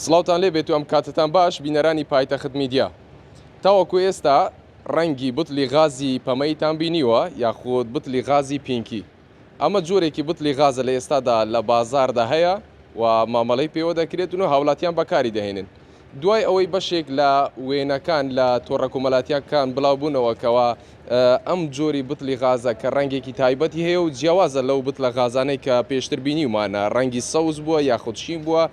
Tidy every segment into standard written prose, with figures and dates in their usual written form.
سڵاوتان لێ بێت و ئەم کاتتان باش بینەرانی پایتەخت میدیا. تاوەکو ئێستا ڕەنگی بوتلی غازی پەمەیتان بینیوە یاخود بوتلی غازی پینکی. ئەمە جۆرێکی بوتلی غازە لە ئێستادا لە بازاردا هەیە و مامەڵەی پێوە دەکرێت و هاوڵاتیان بەکاری دەهێنن. دوای ئەوەی بەشێک لە وێنەکان لە تۆڕە کۆمەڵاتیەکان بڵاوبوونەوەکەوە ئەم جۆری بوتلی غازە کە ڕەنگێکی تایبەتی هەیە و جیاوازە لەو بوتلە غازانەی کە پێشتر بینیومانە ڕەنگی سەوز بووە یاخود شین بووە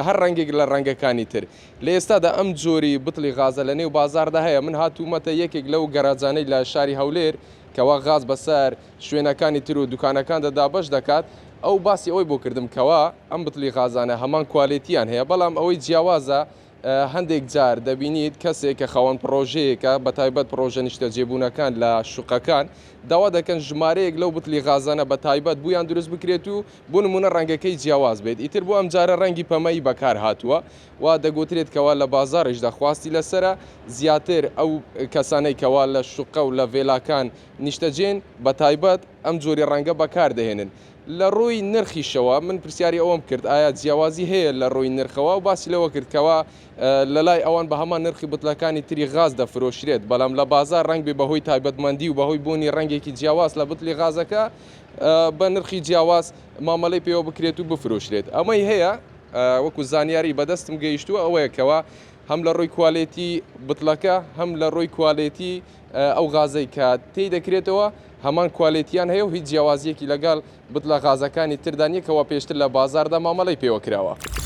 هەر ڕەنگێک لە ڕەنگەکانی تر. لە ئێستادا ئەم جۆری بوتلی غازە لە نێو بازاردا هەیە. من هاتوومەتە یەکێک لەو گەراجانەی لە شاری هەولێر کەوا غاز بەسەر شوێنەکانی تر و دوکانەکان دەدا بەش دەکات. ئەو باسی ئەوەی بۆ کردم کەوا ئەم بوتلی غازانە هەمان کوالیتیان هەیە، بەڵام ئەوەی جیاوازە هەندێک جار دەبینیت کەسێک کە خاوەن پرۆژەیەکە بە تایبەت پرۆژە نیشتە جێبوونەکان لە شوقەکان داوا دەکەن ژمارەیەک لەو بوتلی غازانە بە تایبەت بویان دروست بکرێت و بۆ نمونە ڕەنگەکەی جیاواز بێت. ئیتر بۆ ئەم جارە ڕەنگی پەمەی بەکار هاتووە و دەگوترێت کەوا لە بازاڕیش دەخواستی لەسرە زیاتر ئەو کەسانەی کەوا لە شوقە و لە ڤێلاکان نیشتەجێن بە تایبەت ئەم جۆری ڕەنگە بەکار دەهێنن. لە ڕووی نرخیشەوە من پرسیاری ئەوەم کرد ئایا جیاوازی هەیە لە ڕووی نرخەوە و باسی لەوە کردکەوە لە لای ئەوان بە هەمان نرخی بوتلەکانی تری غاز دەفرۆشرێت، بەڵام لە بازار ڕەنگ بێ بەهۆی تایبەتمەندی و بەهۆی بوونی ڕەنگێکی جیاواز لە بوتلی غازەکە بە نرخی جیاواز مامەڵەی پێوە بکرێت و بفرۆشرێت. ئەمەی هەیە وەکو زانیاری بەدەستم گەیشتووە ئەوەیەکەوە هەم لە ڕووی کوالێتی بوتلەکە هەم لە ڕووی کوالێتی ئەو غازەی کە تێی دەکرێتەوە هەمان کوالێتیان هەیە و هیچ جیاوازیەکی لەگەڵ بوتلە غازەکانی تردانیەکەوە پێشتر لە بازاردا مامەڵەی پێوە کراوە.